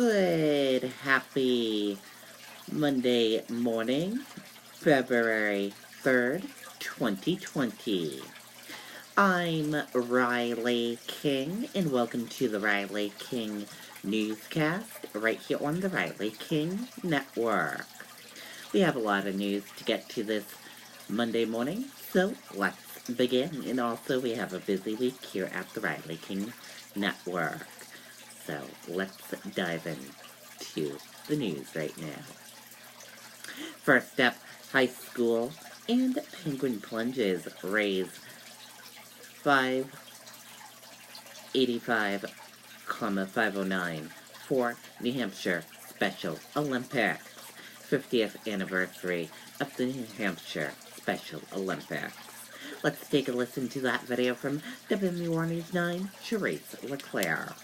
Good, happy Monday morning, February 3rd, 2020. I'm Riley King, and welcome to the Riley King Newscast, right here on the Riley King Network. We have a lot of news to get to this Monday morning, so let's begin. And also, we have a busy week here at the Riley King Network. So let's dive into the news right now. First up, high school and penguin plunges raise $585,509 for New Hampshire Special Olympics, 50th anniversary of the New Hampshire Special Olympics. Let's take a listen to that video from WMUR News 9, Charisse LeClaire.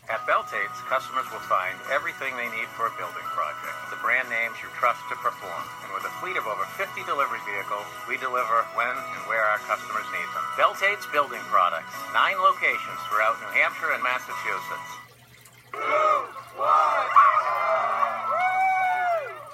At Beltate's, customers will find everything they need for a building project. The brand names you trust to perform. And with a fleet of over 50 delivery vehicles, we deliver when and where our customers need them. Beltate's Building Products. 9 locations throughout New Hampshire and Massachusetts. 2, 1.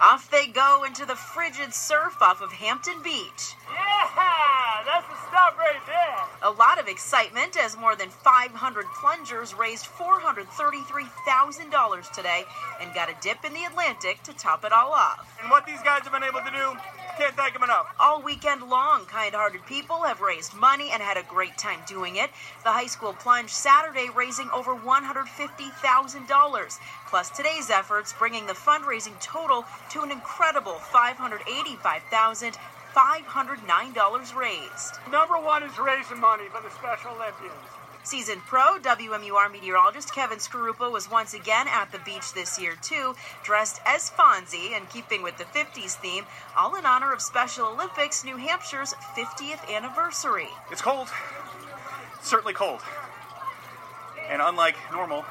Off they go into the frigid surf off of Hampton Beach. Yeah, that's the stuff right there. A lot of excitement as more than 500 plungers raised $433,000 today and got a dip in the Atlantic to top it all off. And what these guys have been able to do, can't thank them enough. All weekend long, kind-hearted people have raised money and had a great time doing it. The high school plunge Saturday raising over $150,000. Plus today's efforts bringing the fundraising total to an incredible $585,509 raised. Number one is raising money for the Special Olympians. Seasoned pro WMUR meteorologist Kevin Skarupa was once again at the beach this year, too, dressed as Fonzie and keeping with the 50s theme, all in honor of Special Olympics New Hampshire's 50th anniversary. It's cold. It's certainly cold. And unlike normal,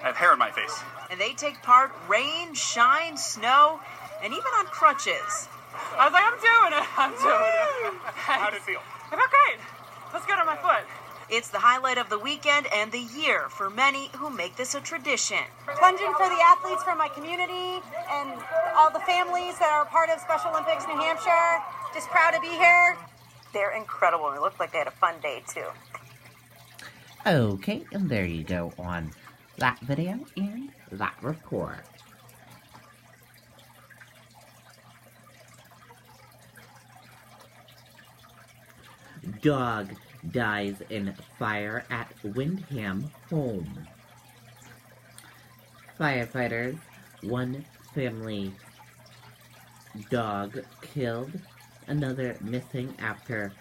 I have hair in my face. And they take part rain, shine, snow, and even on crutches. I was like, I'm doing it. How did it feel? I felt great. Let's go to my foot. It's the highlight of the weekend and the year for many who make this a tradition. Plunging for the athletes from my community and all the families that are part of Special Olympics New Hampshire. Just proud to be here. They're incredible, and it looked like they had a fun day, too. Okay, and there you go on that video and that report. Dog dies in fire at Windham home. Firefighters, one family dog killed, another missing after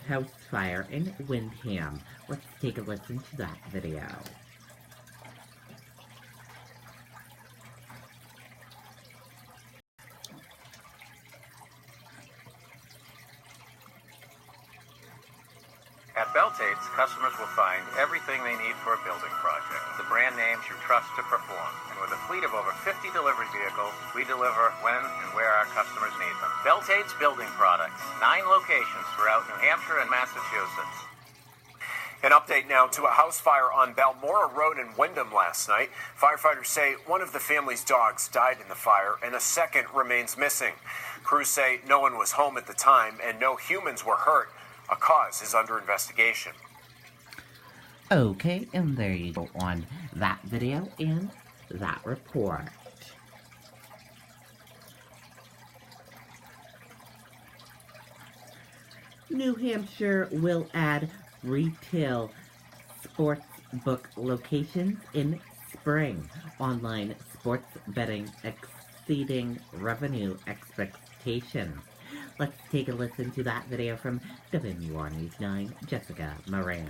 house fire in Windham. Let's take a listen to that video. At Beltate's, customers will find everything they need for a building project. The brand names you trust to perform. And with a fleet of over 50 delivery vehicles, we deliver when and where our customers need them. Beltate's Building Products. 9 locations throughout New Hampshire and Massachusetts. An update now to a house fire on Balmora Road in Windham last night. Firefighters say one of the family's dogs died in the fire and a second remains missing. Crews say no one was home at the time and no humans were hurt. A cause is under investigation. Okay, and there you go on that video and that report. New Hampshire will add retail sports book locations in spring. Online sports betting exceeding revenue expectations. Let's take a listen to that video from WMUR News 9, Jessica Moran.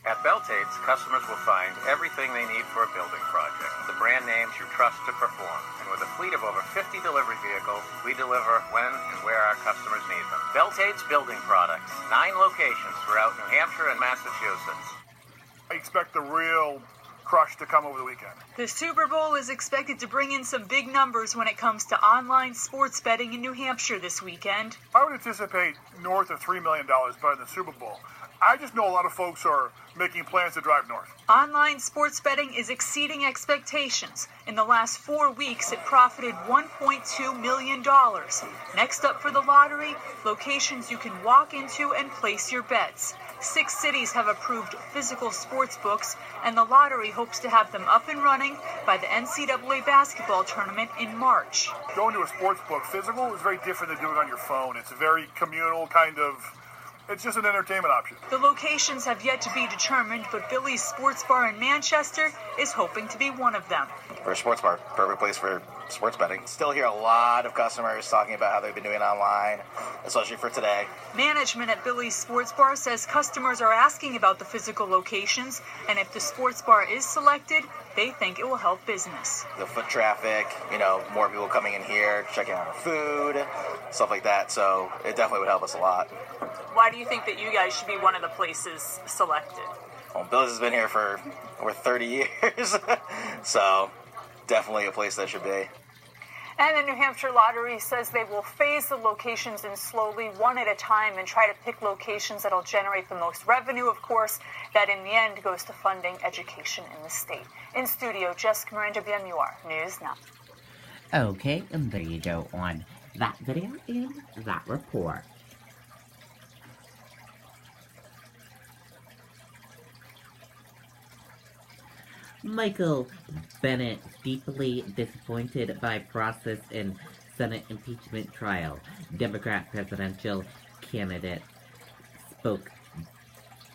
At Beltate's, customers will find everything they need for a building project. The brand names names you trust to perform. And with a fleet of over 50 delivery vehicles, we deliver when and where our customers need them. Beltade's Building Products, 9 locations throughout New Hampshire and Massachusetts. I expect the real crush to come over the weekend. The Super Bowl is expected to bring in some big numbers when it comes to online sports betting in New Hampshire this weekend. I would anticipate north of $3 million by the Super Bowl. I just know a lot of folks are making plans to drive north. Online sports betting is exceeding expectations. In the last 4 weeks, it profited $1.2 million. Next up for the lottery, locations you can walk into and place your bets. 6 cities have approved physical sports books, and the lottery hopes to have them up and running by the NCAA basketball tournament in March. Going to a sports book physical is very different than doing it on your phone. It's a very communal kind of, it's just an entertainment option. The locations have yet to be determined, but Billy's Sports Bar in Manchester is hoping to be one of them. For a sports bar, perfect place for sports betting. Still hear a lot of customers talking about how they've been doing online, especially for today. Management at Billy's Sports Bar says customers are asking about the physical locations, and if the sports bar is selected, they think it will help business. The foot traffic, more people coming in here, checking out our food, stuff like that. So it definitely would help us a lot. Why do you think that you guys should be one of the places selected? Well, Billy's has been here for over 30 years, so definitely a place that should be. And the New Hampshire Lottery says they will phase the locations in slowly, one at a time, and try to pick locations that'll generate the most revenue, of course. That in the end goes to funding education in the state. In studio, Jessica Miranda, WMUR News Now. Okay, and there you go on that video and that report. Michael Bennett, deeply disappointed by process in Senate impeachment trial. Democrat presidential candidate spoke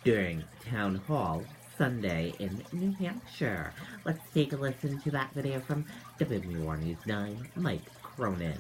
during town hall Sunday in New Hampshire. Let's take a listen to that video from WMUR News 9, Mike Cronin.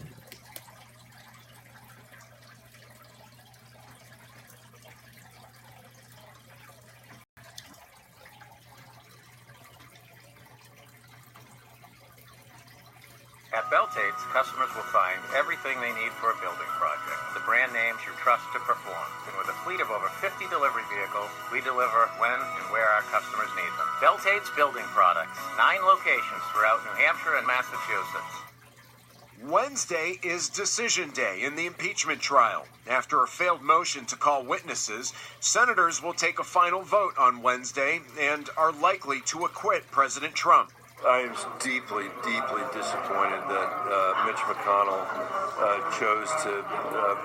At Beltade's, customers will find everything they need for a building project. The brand names you trust to perform. And with a fleet of over 50 delivery vehicles, we deliver when and where our customers need them. Beltade's Building Products, 9 locations throughout New Hampshire and Massachusetts. Wednesday is decision day in the impeachment trial. After a failed motion to call witnesses, senators will take a final vote on Wednesday and are likely to acquit President Trump. I am deeply, deeply disappointed that Mitch McConnell chose to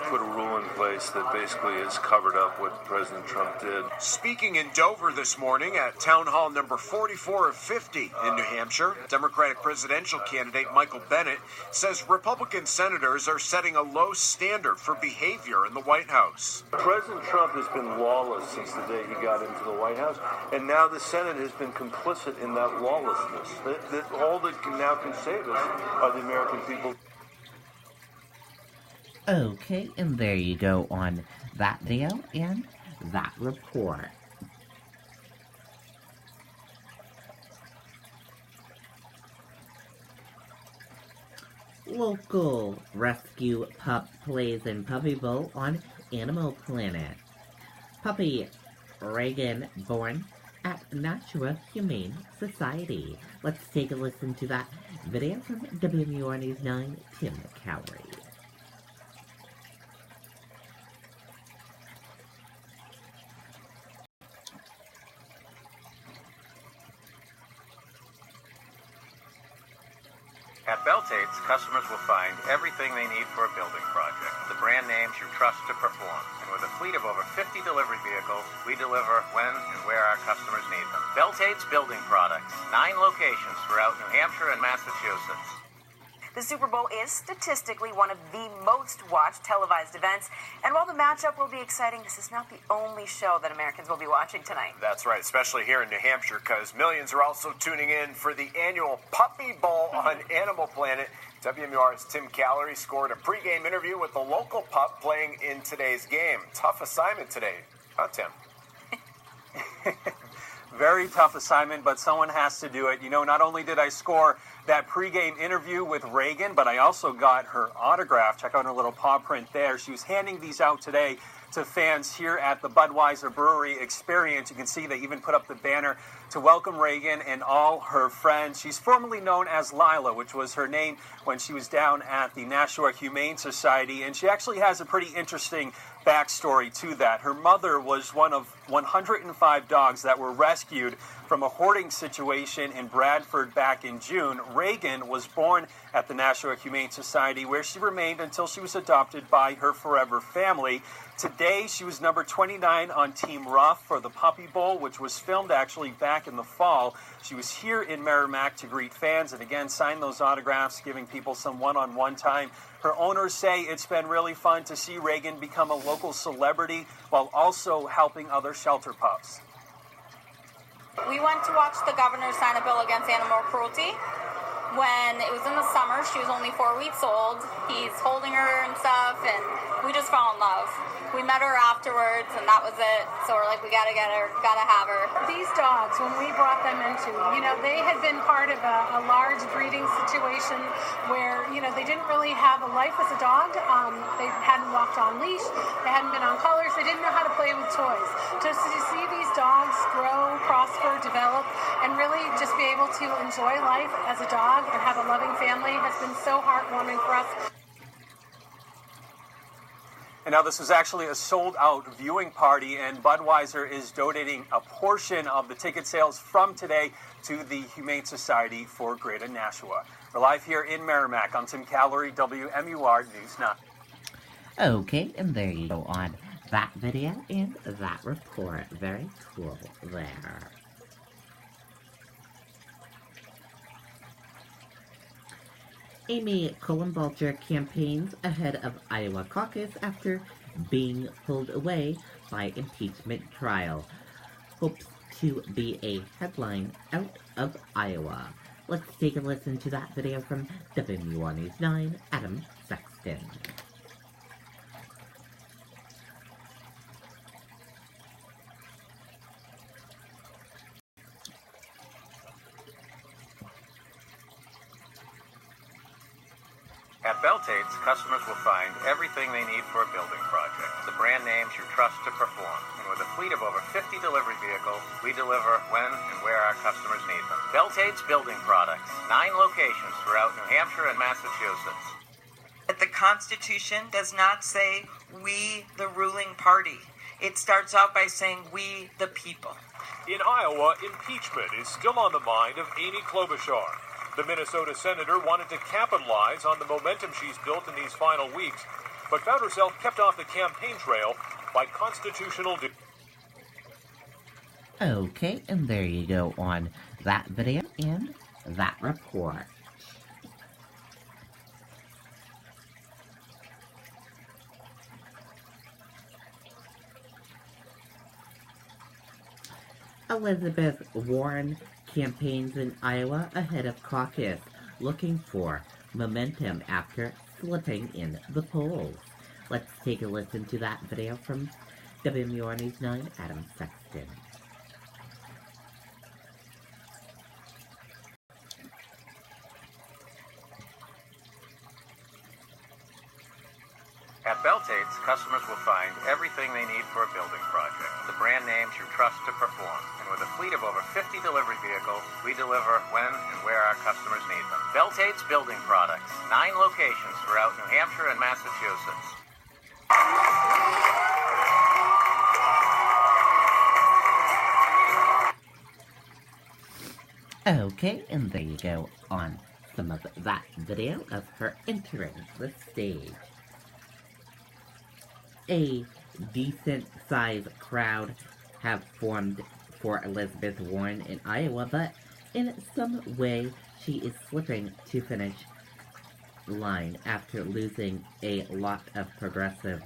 put a rule in place that basically has covered up what President Trump did. Speaking in Dover this morning at Town Hall number 44 of 50 in New Hampshire, Democratic presidential candidate Michael Bennett says Republican senators are setting a low standard for behavior in the White House. President Trump has been lawless since the day he got into the White House, and now the Senate has been complicit in that lawlessness. That all that now can save us are the American people. Okay, and there you go on that video and that report. Local rescue pup plays in Puppy Bowl on Animal Planet. Puppy Reagan born at Nashua Humane Society. Let's take a listen to that video from WMUR News 9, Tim Cowrie. At Beltade's, customers will find everything they need for a building project. The brand names you trust to perform. And with a fleet of over 50 delivery vehicles, we deliver when and where our customers need them. Beltade's Building Products, 9 locations throughout New Hampshire and Massachusetts. The Super Bowl is statistically one of the most watched televised events. And while the matchup will be exciting, this is not the only show that Americans will be watching tonight. That's right, especially here in New Hampshire, because millions are also tuning in for the annual Puppy Bowl on Animal Planet. WMUR's Tim Cowrie scored a pregame interview with the local pup playing in today's game. Tough assignment today, huh, Tim? Very tough assignment, but someone has to do it. You know, not only did I score that pregame interview with Reagan, but I also got her autograph. Check out her little paw print there. She was handing these out today to fans here at the Budweiser Brewery Experience. You can see they even put up the banner to welcome Reagan and all her friends. She's formerly known as Lila, which was her name when she was down at the Nashua Humane Society, and she actually has a pretty interesting backstory to that. Her mother was one of 105 dogs that were rescued from a hoarding situation in Bradford back in June. Reagan was born at the Nashua Humane Society, where she remained until she was adopted by her forever family. Today, she was number 29 on Team Rough for the Puppy Bowl, which was filmed actually back in the fall. She was here in Merrimack to greet fans and again sign those autographs, giving people some one-on-one time. Her owners say it's been really fun to see Reagan become a local celebrity while also helping other shelter pups. We went to watch the governor sign a bill against animal cruelty. When it was in the summer, she was only 4 weeks old. He's holding her and stuff, and we just fell in love. We met her afterwards, and that was it. So we're like, we gotta get her, gotta have her. These dogs, when we brought them into, they had been part of a large breeding situation where, they didn't really have a life as a dog. They hadn't walked on leash. They hadn't been on collars. They didn't know how to play with toys. Just to see these dogs grow, prosper, develop, and really just be able to enjoy life as a dog and have a loving family has been so heartwarming for us. And now this is actually a sold-out viewing party, and Budweiser is donating a portion of the ticket sales from today to the Humane Society for Greater Nashua. We're live here in Merrimack. I'm Tim Callery, WMUR News 9. Okay, and there you go on that video and that report. Very cool there. Amy Cullenbalter campaigns ahead of Iowa caucus after being pulled away by impeachment trial. Hopes to be a headline out of Iowa. Let's take a listen to that video from WMUR News 9, Adam Sexton. At Beltate's, customers will find everything they need for a building project. The brand names you trust to perform. And with a fleet of over 50 delivery vehicles, we deliver when and where our customers need them. Beltate's Building Products. 9 locations throughout New Hampshire and Massachusetts. But the Constitution does not say we, the ruling party. It starts out by saying we, the people. In Iowa, impeachment is still on the mind of Amy Klobuchar. The Minnesota senator wanted to capitalize on the momentum she's built in these final weeks, but found herself kept off the campaign trail by constitutional... Okay, and there you go on that video and that report. Elizabeth Warren campaigns in Iowa ahead of caucus, looking for momentum after slipping in the polls. Let's take a listen to that video from WMUR News 9, Adam Sexton. At Beltate's, customers will find everything they need for a building project. The brand names you trust to perform. And with a fleet of over 50 delivery vehicles, we deliver when and where our customers need them. Beltate's Building Products. 9 locations throughout New Hampshire and Massachusetts. Okay, and there you go on some of that video of her entering the stage. A decent-sized crowd have formed for Elizabeth Warren in Iowa, but in some way she is slipping to finish line after losing a lot of progressive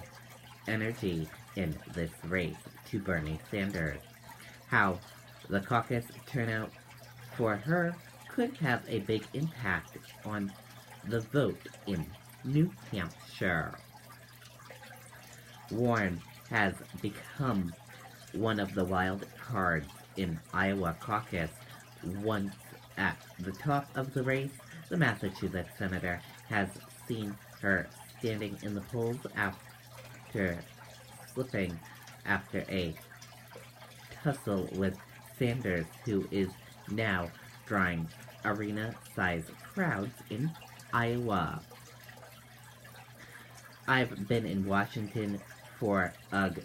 energy in this race to Bernie Sanders. How the caucus turnout for her could have a big impact on the vote in New Hampshire. Warren has become one of the wild cards in Iowa caucus. Once at the top of the race, the Massachusetts senator has seen her standing in the polls after slipping after a tussle with Sanders, who is now drawing arena-sized crowds in Iowa. I've been in Washington for,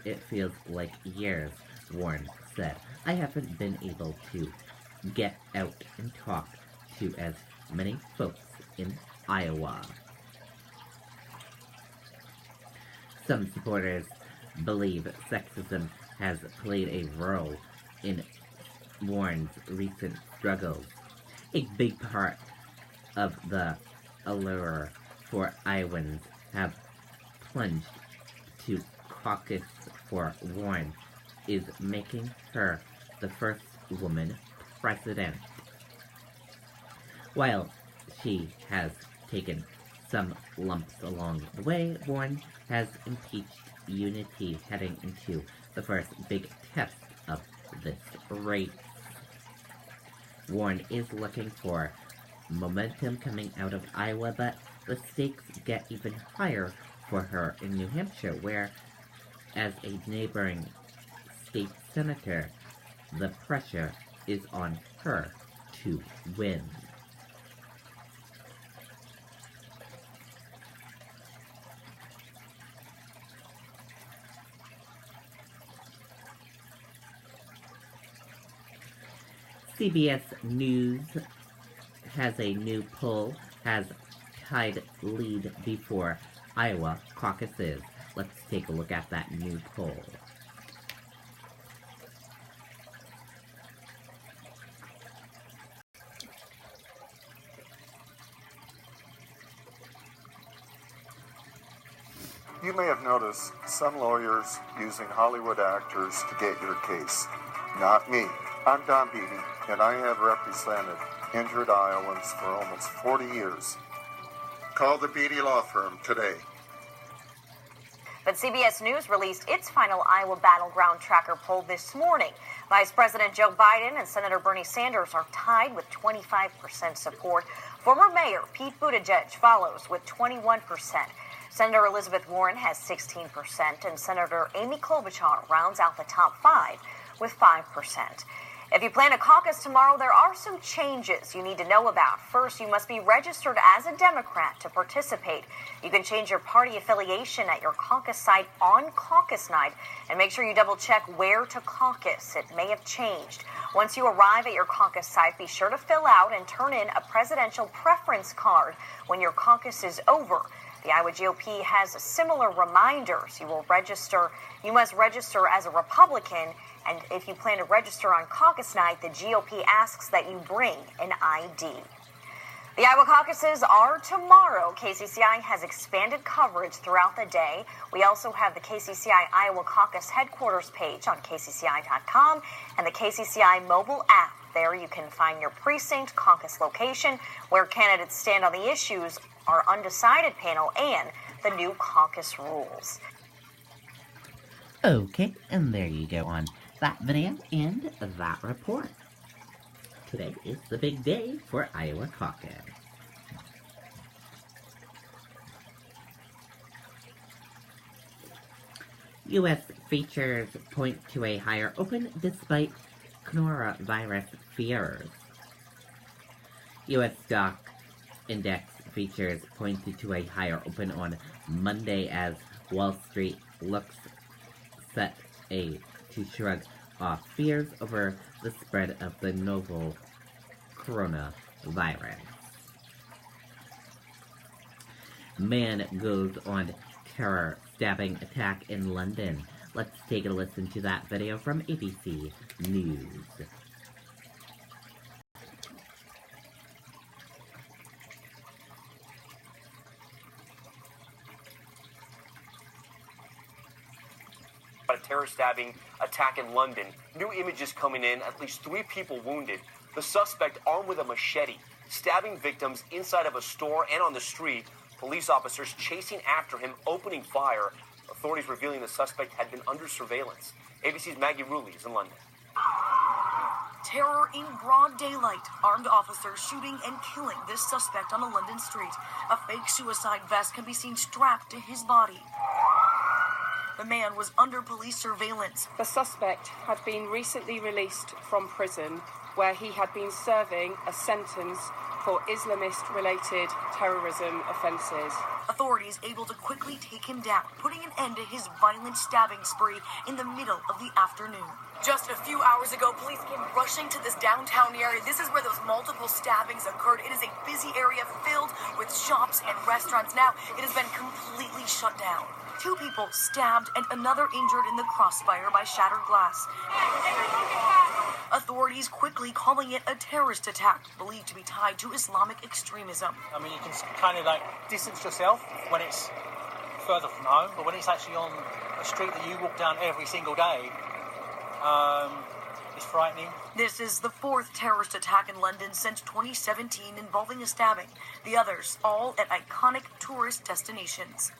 it feels like years, Warren said. I haven't been able to get out and talk to as many folks in Iowa. Some supporters believe sexism has played a role in Warren's recent struggles. A big part of the allure for Iowans have plunged to caucus for Warren is making her the first woman president. While she has taken some lumps along the way, Warren has impeached unity heading into the first big test of this race. Warren is looking for momentum coming out of Iowa, but the stakes get even higher for her in New Hampshire, where, as a neighboring state senator, the pressure is on her to win. CBS News has a new poll, has tied lead before Iowa caucuses. Let's take a look at that new poll. You may have noticed some lawyers using Hollywood actors to get your case. Not me. I'm Don Beatty, and I have represented injured Iowans for almost 40 years. Call the Beatty Law Firm today. But CBS News released its final Iowa Battleground Tracker poll this morning. Vice President Joe Biden and Senator Bernie Sanders are tied with 25% support. Former Mayor Pete Buttigieg follows with 21%. Senator Elizabeth Warren has 16%, and Senator Amy Klobuchar rounds out the top 5 with 5%. If you plan a caucus tomorrow, there are some changes you need to know about. First, you must be registered as a Democrat to participate. You can change your party affiliation at your caucus site on caucus night, and make sure you double check where to caucus. It may have changed. Once you arrive at your caucus site, be sure to fill out and turn in a presidential preference card when your caucus is over. The Iowa GOP has similar reminders. You must register as a Republican, and if you plan to register on caucus night, the GOP asks that you bring an ID. The Iowa caucuses are tomorrow. KCCI has expanded coverage throughout the day. We also have the KCCI Iowa Caucus headquarters page on kcci.com and the KCCI mobile app. There you can find your precinct, caucus location, where candidates stand on the issues, our undecided panel, and the new caucus rules. Okay, and there you go on that video and that report. Today is the big day for Iowa caucus. U.S. features point to a higher open despite coronavirus fears. U.S. stock index features pointed to a higher open on Monday as Wall Street looks set to shrug off fears over the spread of the novel coronavirus. Man goes on terror stabbing attack in London. Let's take a listen to that video from ABC News. A terror stabbing attack in London. New images coming in, at least 3 people wounded. The suspect armed with a machete, stabbing victims inside of a store and on the street. Police officers chasing after him, opening fire. Authorities revealing the suspect had been under surveillance. ABC's Maggie Rulli is in London. Terror in broad daylight. Armed officers shooting and killing this suspect on a London street. A fake suicide vest can be seen strapped to his body. The man was under police surveillance. The suspect had been recently released from prison where he had been serving a sentence for Islamist-related terrorism offences. Authorities able to quickly take him down, putting an end to his violent stabbing spree in the middle of the afternoon. Just a few hours ago, police came rushing to this downtown area. This is where those multiple stabbings occurred. It is a busy area filled with shops and restaurants. Now, it has been completely shut down. 2 people stabbed and another injured in the crossfire by shattered glass. Authorities quickly calling it a terrorist attack, believed to be tied to Islamic extremism. I mean, you can kind of like distance yourself when it's further from home, but when it's actually on a street that you walk down every single day, it's frightening. This is the 4th terrorist attack in London since 2017 involving a stabbing. The others all at iconic tourist destinations.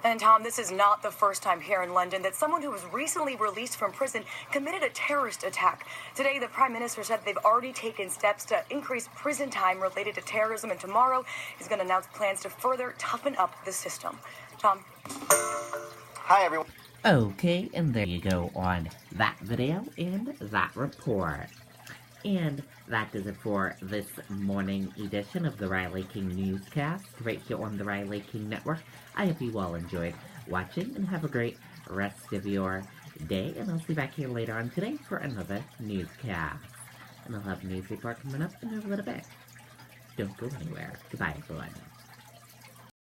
And Tom, this is not the first time here in London that someone who was recently released from prison committed a terrorist attack. Today, the Prime Minister said they've already taken steps to increase prison time related to terrorism, and tomorrow he's going to announce plans to further toughen up the system. Tom? Hi, everyone. Okay, and there you go on that video and that report. And that does it for this morning edition of the Riley King Newscast, right here on the Riley King Network. I hope you all enjoyed watching, and have a great rest of your day, and I'll see you back here later on today for another newscast. And I'll have a news report coming up in a little bit. Don't go anywhere. Goodbye, everyone.